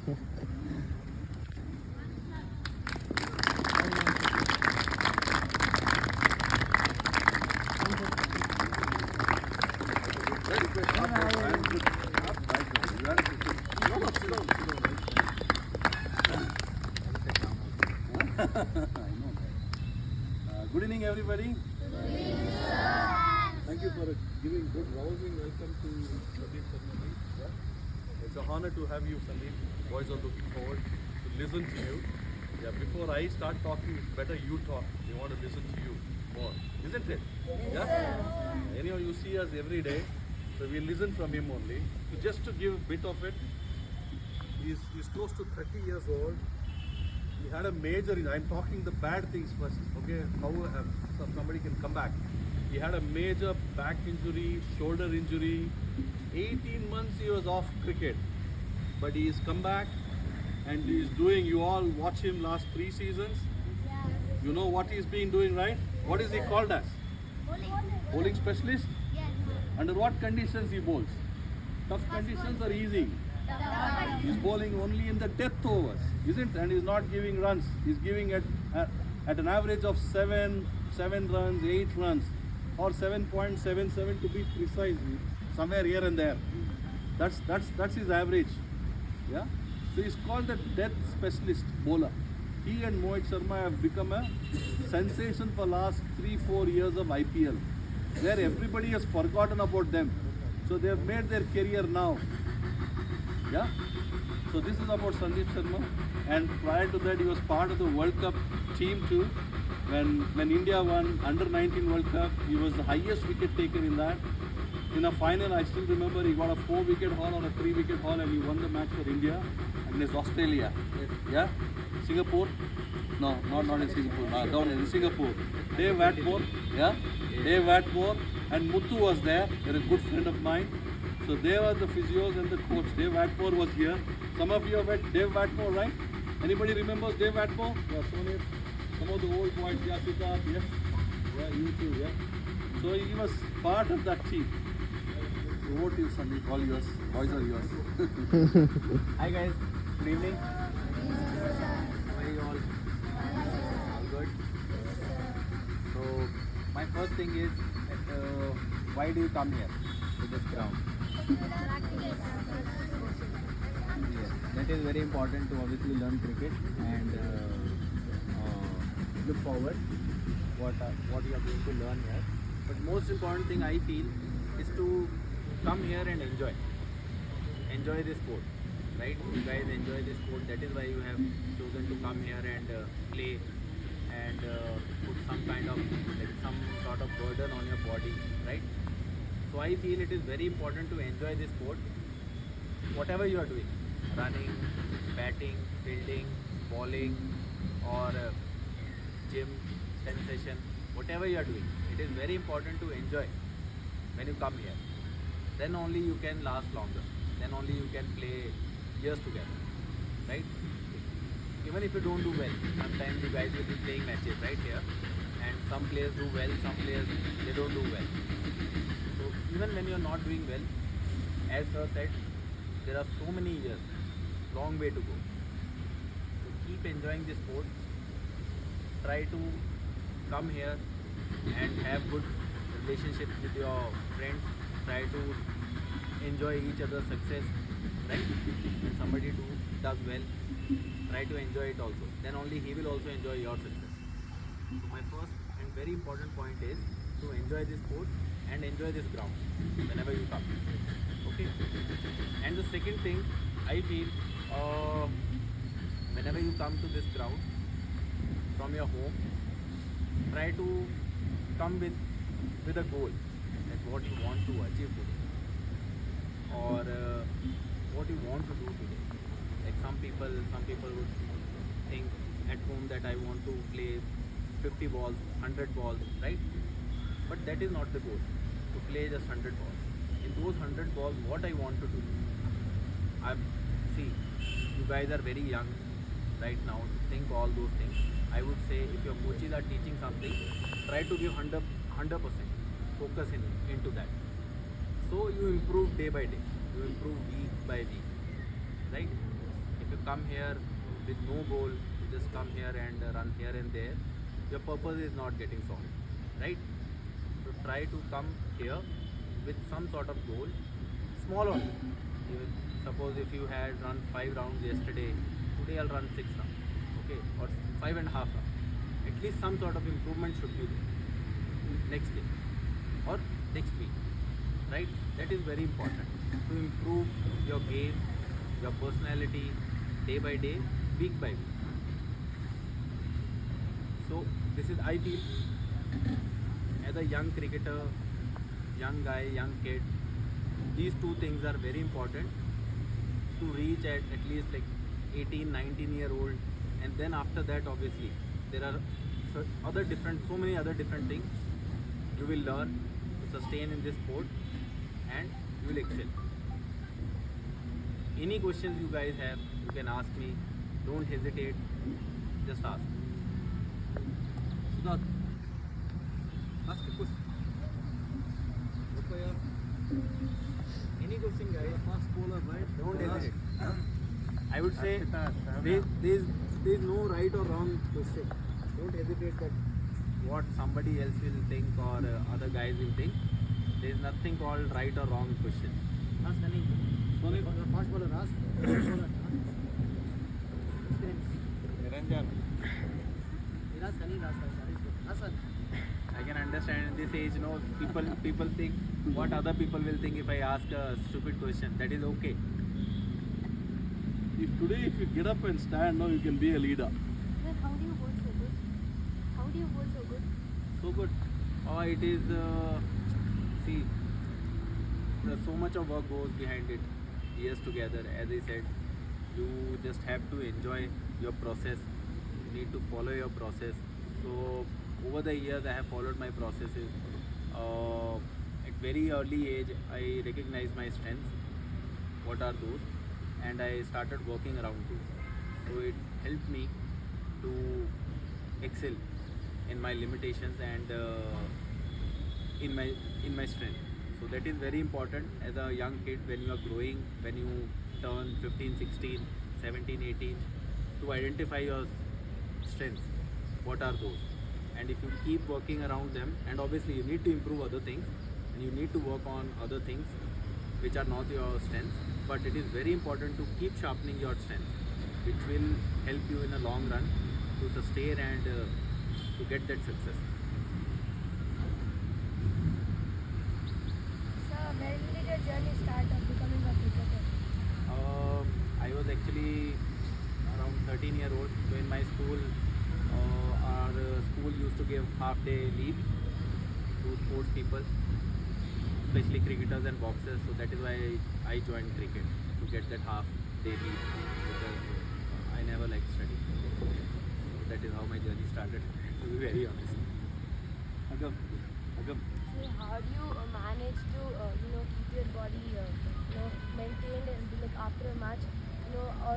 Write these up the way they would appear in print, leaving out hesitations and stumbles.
Good evening, everybody. Thank you for giving good rousing welcome to Sandeep Sharma. Yeah. It's an honor to have you, Sandeep. Boys are looking forward to listen to you. Yeah, before I start talking, it's better you talk. They want to listen to you more, isn't it? Yeah. Anyhow, you see us every day, so we listen from him only. So just to give a bit of it, he's close to 30 years old. He had a major, I'm talking the bad things first, okay, how somebody can come back. He had a major back injury, shoulder injury, 18 months he was off cricket. But he's come back and he's doing, you all watch him last 3 seasons. You know what he's been doing, right? What is he called as? Bowling specialist? Under what conditions he bowls? Tough conditions or easy? He's bowling only in the death overs, isn't? And he's not giving runs. He's giving at an average of 7 runs, 8 runs, or 7.77 to be precise, somewhere here and there. That's his average. Yeah. So he's called the death specialist bowler. He and Mohit Sharma have become a sensation for last 3-4 years of IPL, where everybody has forgotten about them. So they have made their career now. Yeah. So this is about Sandeep Sharma, and prior to that he was part of the World Cup team too. When India won Under-19 World Cup, he was the highest wicket taker in that. In a final, I still remember he got a 4-wicket haul or a 3-wicket haul, and he won the match for India against Australia. Yeah, Singapore. No, not in Singapore. Down in Singapore. Dave Watmore. Yeah, Dave Watmore and Muthu was there. They're a good friend of mine. So they were the physios and the coach. Dave Watmore was here. Some of you have met Dave Watmore, right? Anybody remembers Dave Watmore? Yeah, Sonit. Some of the old boys, yeah, Siddharth, yes. Yeah, you too, yeah. So he was part of that team. So what is Sandeep? All yours. Boys are yours. Hi guys, good evening. How are you all? All good? So, my first thing is, why do you come here to this ground? Yes, that is very important to obviously learn cricket and look forward what you are going to learn here. But most important thing I feel is to come here and enjoy this sport, right? You guys enjoy this sport. That is why you have chosen to come here and play and put some kind of some sort of burden on your body, right? So I feel it is very important to enjoy this sport, whatever you are doing, running, batting, fielding, bowling, or gym, sensation, whatever you are doing. It is very important to enjoy when you come here. Then only you can last longer. Then only you can play years together, right? Even if you don't do well, sometimes you guys will be playing matches right here, and some players do well, some players they don't do well. So even when you are not doing well, as sir said, there are so many years, long way to go. So keep enjoying this sport. Try to come here and have good relationship with your friends. Try to enjoy each other's success, right? When somebody does well, try to enjoy it also. Then only he will also enjoy your success. So my first and very important point is to enjoy this sport and enjoy this ground whenever you come. Okay. And the second thing, I feel whenever you come to this ground from your home, try to come with a goal, that what you want to achieve today, or what you want to do today. Like some people would think at home that I want to play 50 balls, 100 balls, right? But that is not the goal, to play just 100 balls. In those 100 balls, what I want to do, see, you guys are very young right now to think all those things. I would say if your coaches are teaching something, try to give 100%, focus into that. So you improve day by day, you improve week by week, right? If you come here with no goal, you just come here and run here and there, your purpose is not getting solved, right? So try to come here with some sort of goal, small only. Suppose if you had run 5 rounds yesterday, today I'll run 6 rounds, okay, or 5.5 rounds. At least some sort of improvement should be there next day or next week, right? That is very important to improve your game, your personality, day by day, week by week. So this is, I feel, as a young cricketer, young guy, young kid, these two things are very important to reach at least like 18, 19-year-old, and then after that, obviously, there are so many other different things you will learn to sustain in this sport, and you will excel. Any questions you guys have, you can ask me. Don't hesitate. Just ask. Siddharth, ask a question. Ruppaya, Any question, guys? fast bowler, right? Don't Ask. hesitate. I would say there is no right or wrong question. Don't hesitate that what somebody else will think or other guys will think. There is nothing called right or wrong question. Ask any. Sunil, Fast bowler, ask. Niranjan. Ask any, ask any. I can understand in this age, no, people think what other people will think if I ask a stupid question. That is okay. If you get up and stand, now you can be a leader. Then how do you bowl so good? How do you bowl so good? So good. Oh, it is. See, so much of work goes behind it. Years together, as I said, you just have to enjoy your process. You need to follow your process. So over the years, I have followed my processes. At very early age, I recognized my strengths. What are those? And I started working around those. So it helped me to excel in my limitations and in my strength. So that is very important as a young kid when you are growing, when you turn 15, 16, 17, 18, to identify your strengths. What are those? And if you keep working around them, and obviously you need to improve other things, and you need to work on other things which are not your strengths, but it is very important to keep sharpening your strengths, which will help you in a long run to sustain and to get that success. So when did your journey start of becoming a cricketer? I was actually around 13-year-old. So in my school, our school used to give half-day leave to sports people, especially cricketers and boxers. So that is why I joined cricket, to get that half-day leave, because I never liked studying. So that is how my journey started, to be very honest. Agam. So how do you manage to keep your body maintained and be like after a match or a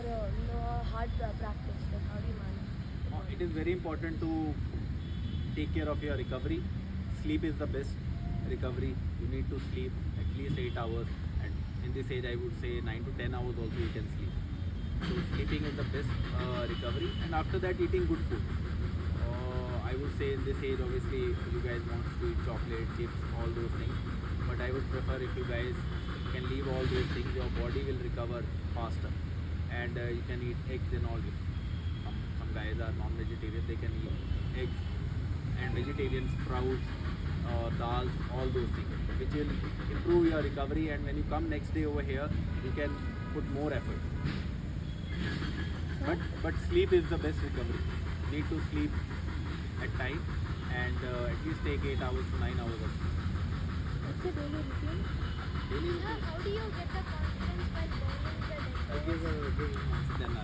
hard practice? Like how do you manage? It is very important to take care of your recovery. Sleep is the best recovery. You need to sleep at least 8 hours, and in this age I would say 9 to 10 hours also you can sleep. So sleeping is the best recovery, and after that eating good food. I would say in this age obviously you guys want to eat chocolate, chips, all those things, but I would prefer if you guys can leave all those things, your body will recover faster, and you can eat eggs and all this. Some guys are non-vegetarian, they can eat eggs, and vegetarian sprouts, dals, all those things, which will improve your recovery, and when you come next day over here, you can put more effort. But sleep is the best recovery. You need to sleep at time, and at least take 8 hours to 9 hours of sleep. What's your daily routine? Daily Sir, how do you get the confidence while bowling the death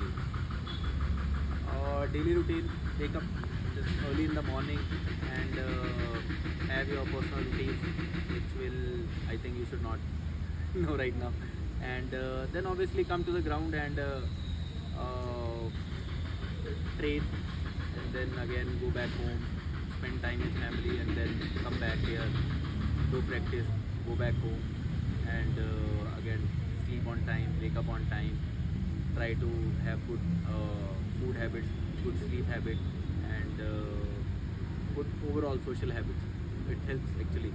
Then daily routine, wake up just early in the morning and have your personal routines, which will, I think you should not know right now, and then obviously come to the ground and train, and then again go back home, spend time with family, and then come back here, do practice, go back home, and again sleep on time, wake up on time, try to have good food habits, good sleep habit, and good overall social habits. It helps actually.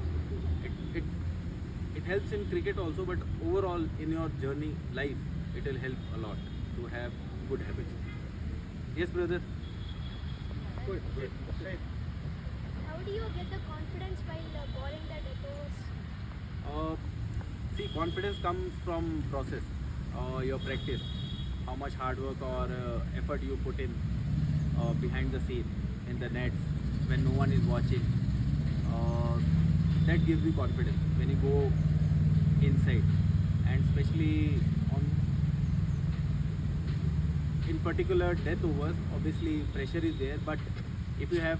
It helps in cricket also, but overall in your journey life, it will help a lot to have good habits. Yes, brother. Good, good. How do you get the confidence while bowling the death overs? See, confidence comes from process, your practice, how much hard work or effort you put in behind the scene, in the nets, when no one is watching. That gives you confidence when you go inside, and especially on, in particular, death overs. Obviously, pressure is there, but if you have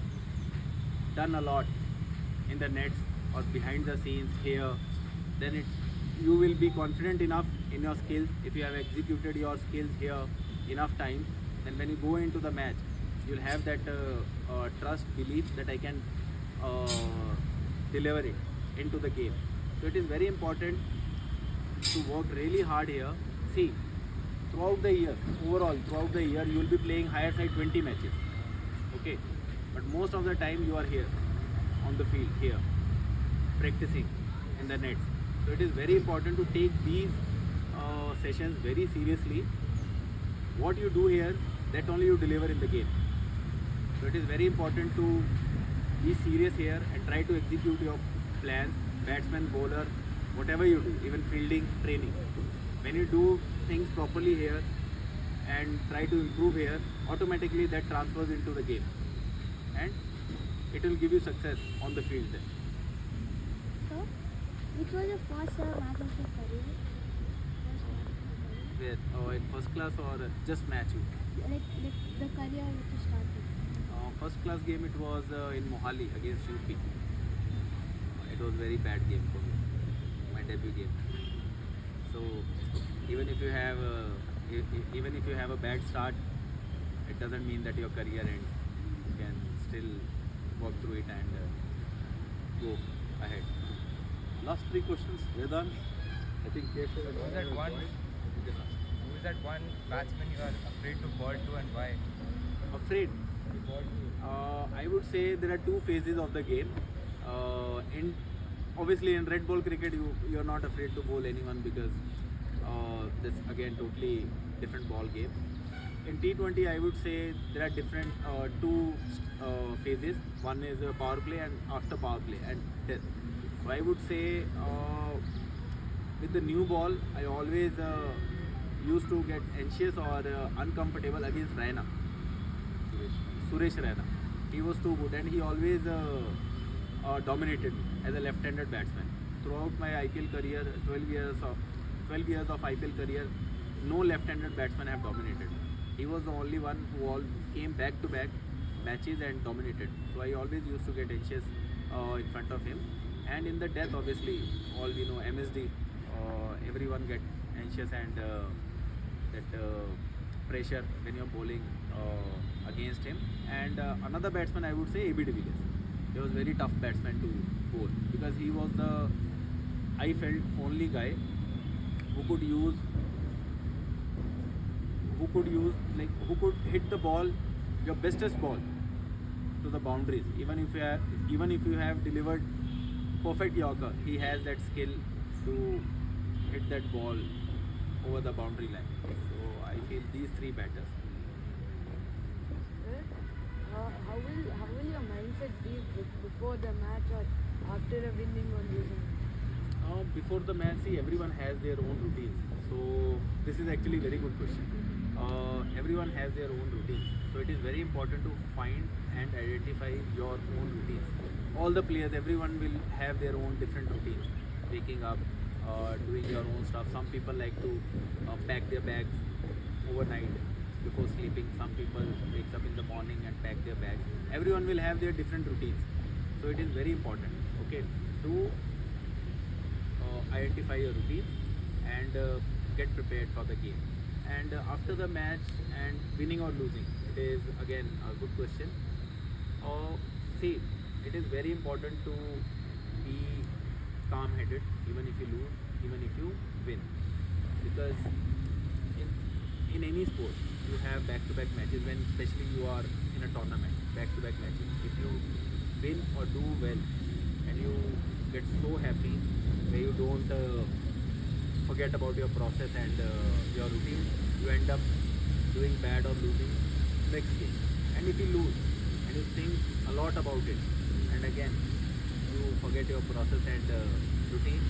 done a lot in the nets or behind the scenes here, then you will be confident enough in your skills. If you have executed your skills here enough times, then when you go into the match, you'll have that trust, belief that I can deliver it into the game. So it is very important to work really hard here. See, throughout the year, overall, throughout the year, you will be playing higher side 20 matches. Okay, but most of the time you are here on the field, here, practicing in the nets. So it is very important to take these sessions very seriously. What you do here, that only you deliver in the game. So it is very important to be serious here and try to execute your plans, batsman, bowler, whatever you do, even fielding, training. When you do things properly here and try to improve here, automatically that transfers into the game, and it will give you success on the field then. So, which was your first match of your career? Where, in first class or just match you? Like the career which you started. First class game, it was in Mohali against UP. It was very bad game for me, my debut game. So even if you have even if you have a bad start, it doesn't mean that your career ends. You can still work through it and go ahead. Last three questions. Vedant, I think Keshav and Who's that Ryan one? will join. You can ask. Who is that one batsman you are afraid to bowl to and why? Afraid? I would say there are two phases of the game. In obviously in red ball cricket, you're not afraid to bowl anyone because this again totally different ball game. In T20, I would say there are different two phases. One is power play and after power play and death. So I would say with the new ball, I always used to get anxious or uncomfortable against Raina. Suresh Raina. He was too good and he always dominated me as a left-handed batsman. Throughout my IPL career, 12 years of IPL career, no left-handed batsman have dominated me. He was the only one who all came back-to-back matches and dominated. So I always used to get anxious in front of him. And in the death, obviously, all we know, MSD, everyone get anxious and that pressure when you're bowling against him. And another batsman, I would say, AB de Villiers. He was very tough batsman to bowl because he was the, I felt, only guy who could hit the ball, your bestest ball, to the boundaries. Even if you have delivered perfect Yorker, he has that skill to hit that ball over the boundary line. So I feel these three batters. How will your mindset be before the match or after a winning or losing? Before the match, see, everyone has their own routines. So this is actually a very good question. Everyone has their own routines. So it is very important to find and identify your own routines. All the players, everyone will have their own different routines. Waking up, doing your own stuff. Some people like to pack their bags overnight before sleeping. Some people wakes up in the morning and pack their bags. Everyone will have their different routines. So it is very important, okay, to identify your routine and get prepared for the game. And after the match and winning or losing, it is again a good question. See, it is very important to be calm-headed even if you lose, even if you win, because in any sport, you have back-to-back matches when especially you are in a tournament, back-to-back matches. If you win or do well and you get so happy where you don't forget about your process and your routine, you end up doing bad or losing next game. And if you lose and you think a lot about it and again you forget your process and routine,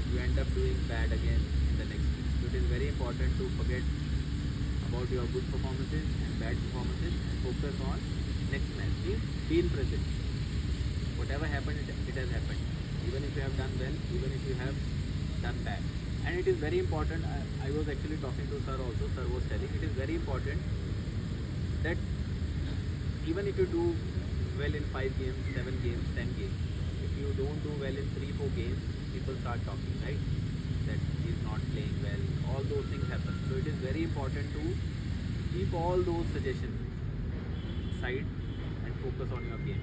you end up doing bad again in the next game. So it is very important to forget about your good performances and bad performances and focus on next match. Means be in present. Whatever happened, it has happened. Even if you have done well, even if you have done bad. And it is very important, I was actually talking to sir also, sir was telling, it is very important that even if you do well in 5 games, 7 games, 10 games, if you don't do well in 3-4 games, people start talking, right? That he is not playing well, all those things happen. So it is very important to keep all those suggestions aside and focus on your game.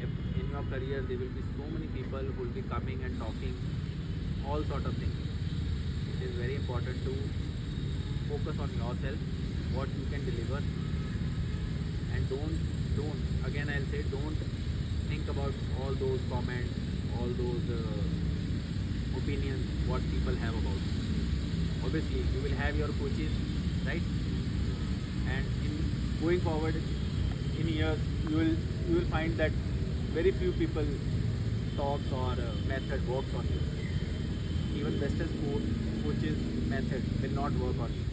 If in your career there will be so many people who will be coming and talking all sort of things. It is very important to focus on yourself, what you can deliver, and don't again I'll say, don't think about all those comments, all those opinions what people have about you. Obviously you will have your coaches, right? And in going forward in years you will find that very few people talks or method works on you. Even bestest coaches method will not work on you.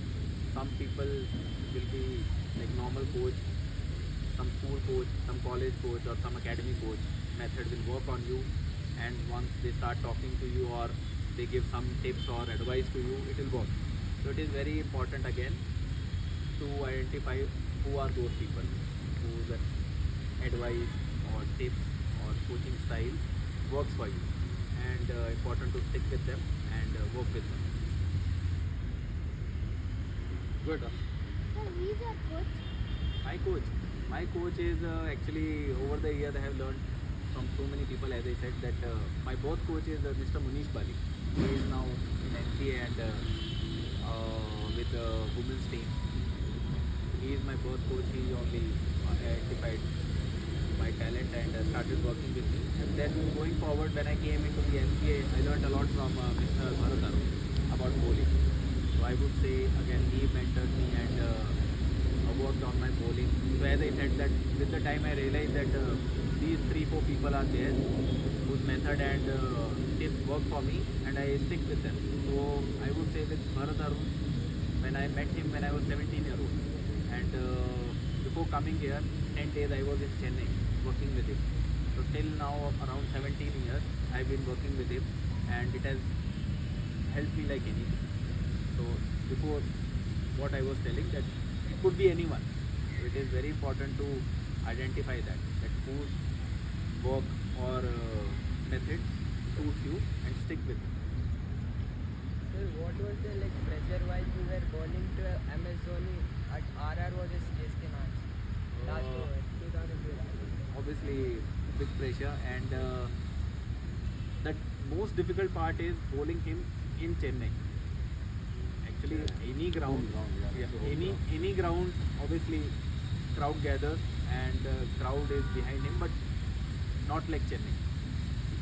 Some people will be like normal coach, some school coach, some college coach or some academy coach method will work on you, and once they start talking to you or they give some tips or advice to you, it will work. So it is very important again to identify who are those people whose advice or tips or coaching style works for you, and important to stick with them and work with them. Good. So who is your coach? My coach is actually over the years I have learned from so many people, as I said, that my both coach is Mr. Munish Bali. He is now in NCA and with the women's team. He is my both coach. He only identified my talent and started working with me. And then going forward, when I came into the NCA, I learned a lot from Mr. Bharat Arun about bowling. So I would say again, he mentored me and worked on my bowling. So as I said, that with the time I realized that these 3-4 people are there whose method and tips work for me, and I stick with them. So I would say with Bharat Arun, when I met him when I was 17-year-old, and before coming here, 10 days I was in Chennai working with him. So till now, around 17 years, I've been working with him, and it has helped me like anything. So before, what I was telling, that it could be anyone. So it is very important to identify that whose work or method suits you and stick with it. Sir, what was the pressure while you were bowling to MS Dhoni at RR versus CSK match last Uh, over 2012? Obviously big pressure, and the most difficult part is bowling him in Chennai. Actually, any ground, any ground, obviously crowd gathers and crowd is behind him, but not like Chennai.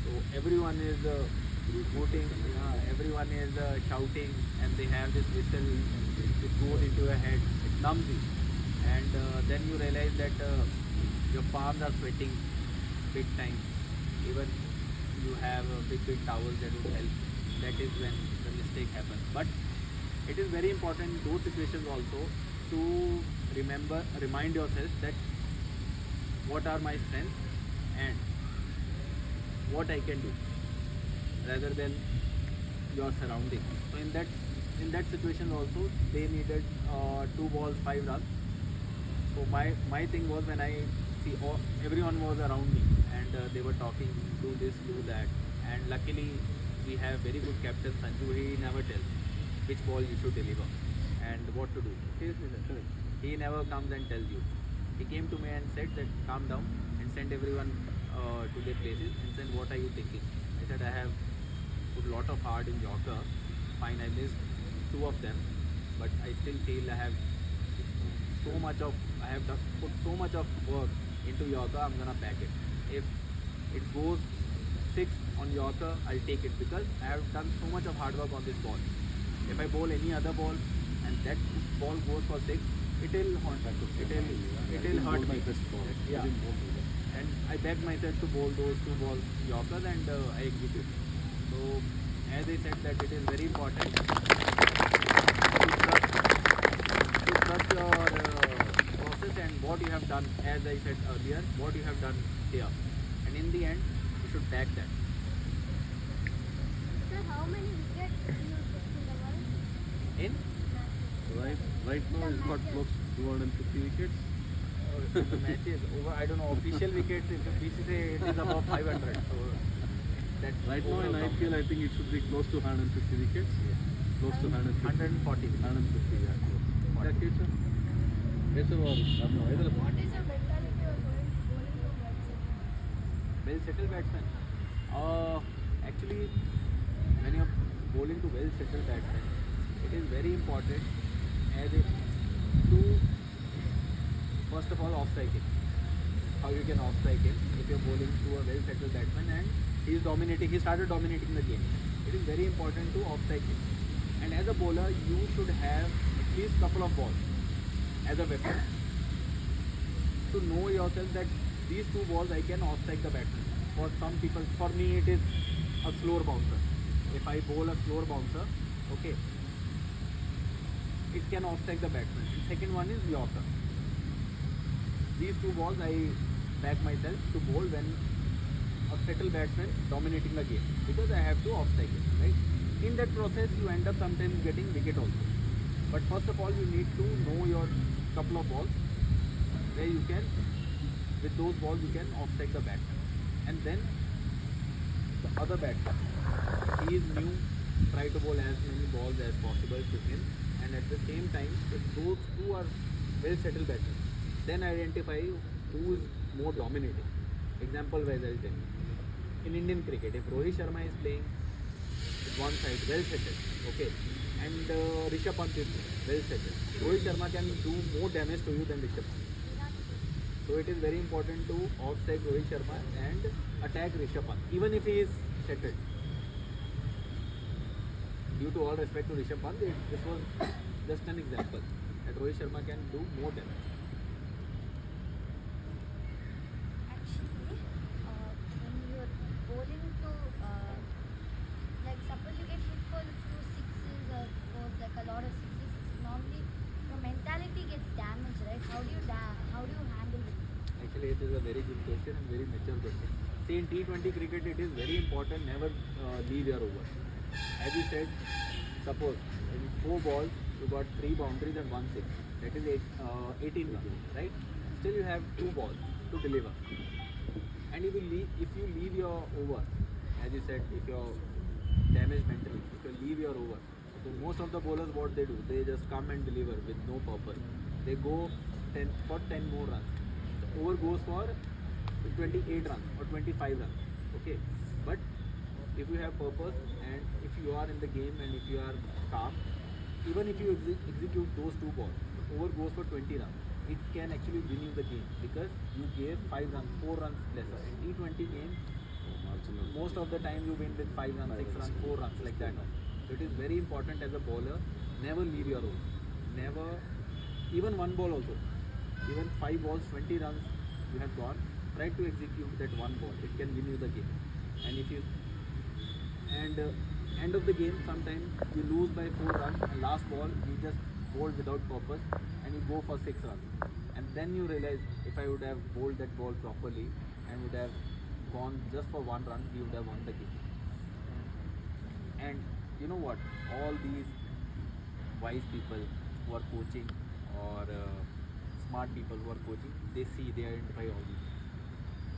So everyone is hooting, everyone is shouting, and they have this whistle which goes into your head. It numbs you, and then you realize that your palms are sweating big time. Even you have big towels that would help. That is when the mistake happens. But it is very important in those situations also to remind yourself that what are my strengths and what I can do, rather than your surroundings. So in that situation also, they needed 2 balls, 5 runs. So my thing was, when I see everyone was around me and they were talking, do this, do that, and luckily we have very good captain Sanju. He never tells which ball you should deliver and what to do. Seriously, sir. He never comes and tells you. He came to me and said that calm down and send everyone to their places, and said, what are you thinking? I said, I have put a lot of heart in Yorker. Fine, I missed 2 of them. but I still feel I have put so much of work into Yorker. I'm gonna back it. If it goes 6 on Yorker, I'll take it because I have done so much of hard work on this ball. If I bowl any other ball and that ball goes for 6, it'll hurt me. Yeah. And I begged myself to bowl those 2 balls Yorkers and I execute. So as I said that it is very important to trust your process and what you have done, as I said earlier, what you have done here. And in the end, you should back that. Sir, how many wickets do you get in the world? In Right now he's got close to 250 wickets. the matches over, I don't know, official wickets, if BCCI it is above 500. So that Right now in overall count. IPL I think it should be close to 150 wickets. Close to 150. 140 wickets. 150, yeah. Close. Yeah, sir. Yes, sir. What is your mentality of bowling to Western? Well settled batsman. Actually, when you're bowling to well settled batsmen, it is very important to first of all off strike him. How you can off strike him if you're bowling to a well settled batsman and he started dominating the game. It is very important to off strike him. And as a bowler, you should have at least couple of balls as a weapon to know yourself that these 2 balls I can off strike the batsman. For some people, for me it is a slower bouncer. If I bowl a slower bouncer, okay, it can off strike the batsman. And second one is Yorker. These 2 balls I back myself to bowl when a settled batsman dominating the game because I have to off strike it, right? In that process, you end up sometimes getting wicket also. But first of all, you need to know your couple of balls where you can, with those balls, you can off strike the batsman. And then the other batsman, he is new, try to bowl as many balls as possible to him. And at the same time, if those 2 are well settled batsmen, then identify who is more dominating. Example wise, I'll tell you. In Indian cricket, if Rohit Sharma is playing with one side, well settled, okay, and Rishabh Pant is well settled, Rohit Sharma can do more damage to you than Rishabh Pant. So it is very important to off-strike Rohit Sharma and attack Rishabh Pant, even if he is settled. Due to all respect to Rishabh Pant, this was just an example that Rohit Sharma can do more damage. Actually, when you're bowling to, like suppose you get hit for a few sixes or for like a lot of sixes, normally your mentality gets damaged, right? How do you handle it? Actually, it is a very good question and very mature question. See, in T20 cricket, it is very important never leave your over. As you said, suppose in 4 balls you got 3 boundaries and 1 6. That is 18 runs, right? Still you have 2 balls to deliver. And if you leave your over, as you said, if you're damaged mentally, if you leave your over, so most of the bowlers what they do, they just come and deliver with no purpose. They go 10 more runs. The over goes for 28 runs or 25 runs. Okay, but if you have purpose and if you are in the game and if you are calm, even if you execute those 2 balls, the over goes for 20 runs. It can actually win you the game because you gave 5 runs, 4 runs lesser. In T20 game, most of the time you win with 5 runs, 6 runs, 4 runs like that. So it is very important as a bowler, never leave your over. Never, even 1 ball also. Even 5 balls, 20 runs you have gone, try to execute that 1 ball. It can win you the game. And if you end of the game, sometimes you lose by 4 runs and last ball you just bowled without purpose and you go for 6 runs. And then you realize if I would have bowled that ball properly and would have gone just for 1 run, we would have won the game. And you know what? All these wise people who are coaching or smart people who are coaching, they identify all these.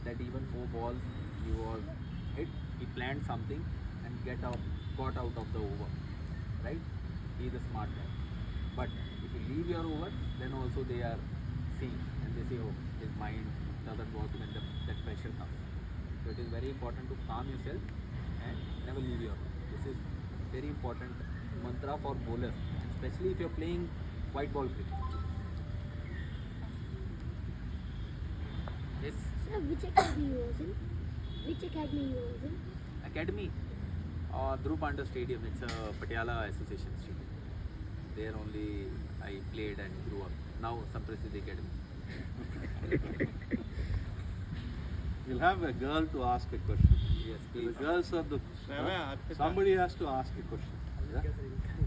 That even 4 balls you are hit, he planned something and got out of the over, right? He is a smart guy. But if you leave your over, then also they are seeing and they say, oh, his mind doesn't work when that pressure comes. So it is very important to calm yourself and never leave your over. This is very important mantra for bowlers, and especially if you're playing white ball cricket. Yes, Sir, which academy you was in? Which academy you was in? academy. Dhruv Pandya Stadium. It's a Patiala Association stadium. There only I played and grew up. Now Samprasiddhi Academy. We'll have a girl to ask a question. Yes, The please. girls are the. Shravya, Arpita. Somebody has to ask a question. Yeah?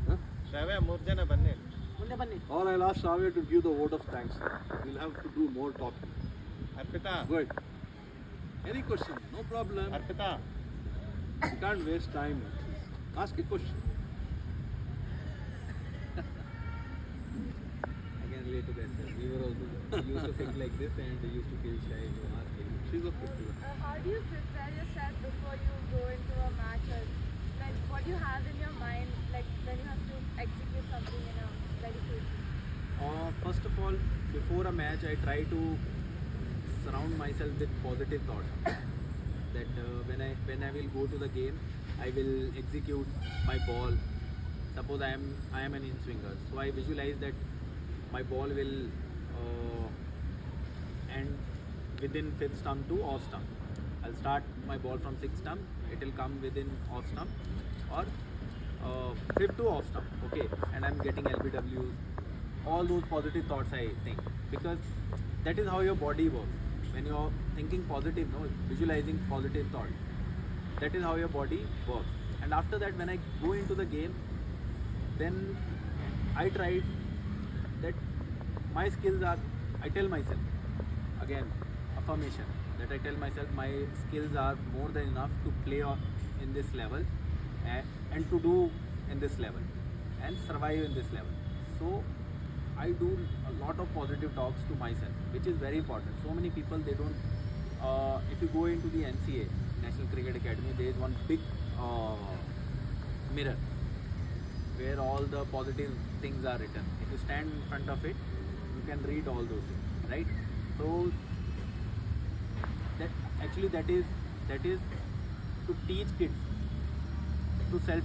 Huh? ಶ್ರಾವ್ಯ 3 ಜನ ಬನ್ನಿ. ಮುಂದೆ ಬನ್ನಿ. Or I'll ask Shravya to give the vote of thanks. We'll have to do more talking. Arpita, Go ahead. Any question? No problem. Arpita, You can't waste time. Ask a question. I can relate to that. Sir. We were also used to think like this and used to feel shy to ask. She's okay. How do you prepare yourself before you go into a match? Or, like, what do you have in your mind, like when you have to execute something in a very quick? First of all, before a match, I try to surround myself with positive thoughts. That when I will go to the game, I will execute my ball. Suppose I am an in-swinger, so I visualize that my ball will end within 5th stump to off stump. I'll start my ball from 6th stump, it will come within off stump or 5th to off stump, okay, and I'm getting LBWs. All those positive thoughts I think, because that is how your body works. When you're thinking positive, no, visualizing positive thoughts, that is how your body works. And after that, when I go into the game, then I tried that my skills are, I tell myself, again, affirmation, that I tell myself my skills are more than enough to play in this level and to do in this level and survive in this level. So I do a lot of positive talks to myself, which is very important. So many people, they don't, if you go into the NCA, National Cricket Academy, there is one big mirror where all the positive things are written. If you stand in front of it, you can read all those things, right? So that actually that is to teach kids to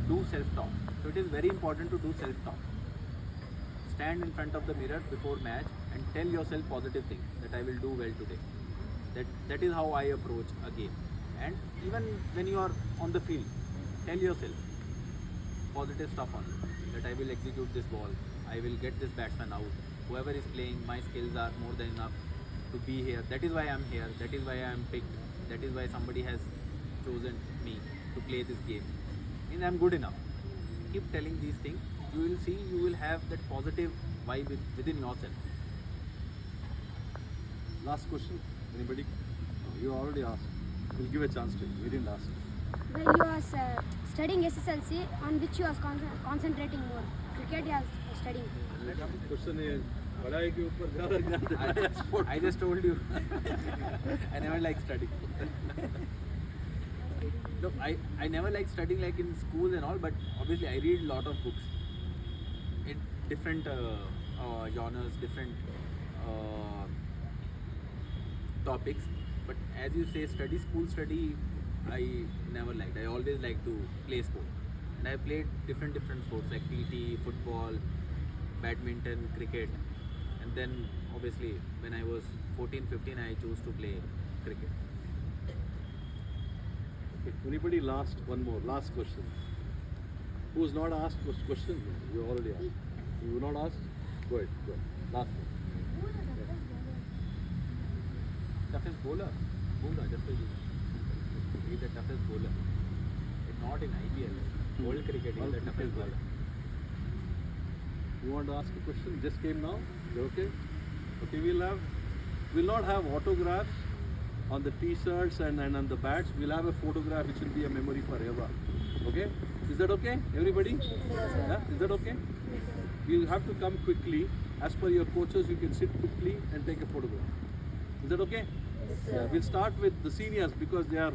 do self-talk. So it is very important to do self-talk. Stand in front of the mirror before match and tell yourself positive things, that I will do well today. That is how I approach a game. And even when you are on the field, tell yourself positive stuff only, that I will execute this ball, I will get this batsman out, whoever is playing, my skills are more than enough to be here. That is why I am here, that is why I am picked, that is why somebody has chosen me to play this game, and I am good enough. Keep telling these things, you will see, you will have that positive vibe within yourself. Last question. Anybody? You already asked. We'll give a chance to you. We didn't ask. Well, you are studying SSLC, on which you are concentrating more? Cricket you are studying. Question is, पढ़ाई के ऊपर ज़्यादा ध्यान देना है sport. I just told you, I never liked studying. No, I never liked studying like in schools and all, but obviously I read a lot of books in different genres, different topics. But as you say, school study, I never liked. I always liked to play sport, and I played different sports like TT, football, badminton, cricket, and then obviously when I was 14-15, I chose to play cricket. Okay. Anybody last? One more. Last question. Who's not asked question? You already asked. You not asked? Go ahead. Go ahead. Last one. Toughest bowler? Just for you. He's the toughest bowler. It's not in IPL. World cricket, he's the toughest bowler. You want to ask a question? Just came now. You okay? Okay. We'll not have autographs on the T-shirts and on the bats. We'll have a photograph which will be a memory forever. Okay? Is that okay? Everybody? Yeah? Is that okay? You have to come quickly. As per your coaches, you can sit quickly and take a photograph. Is that okay? Yeah. We'll start with the seniors because they're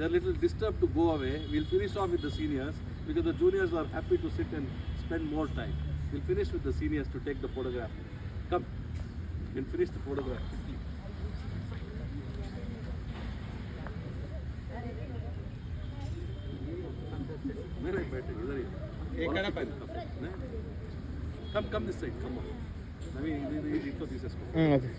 a little disturbed to go away. We'll finish off with the seniors because the juniors are happy to sit and spend more time. We'll finish with the seniors to take the photograph. Come. We'll finish the photograph quickly. मेरे बैठे इधर ही एक कड़ा pen. नहीं? Come this side. Come on. Naveen, ఇది ఇంట్లో తీసేసుకో. Okay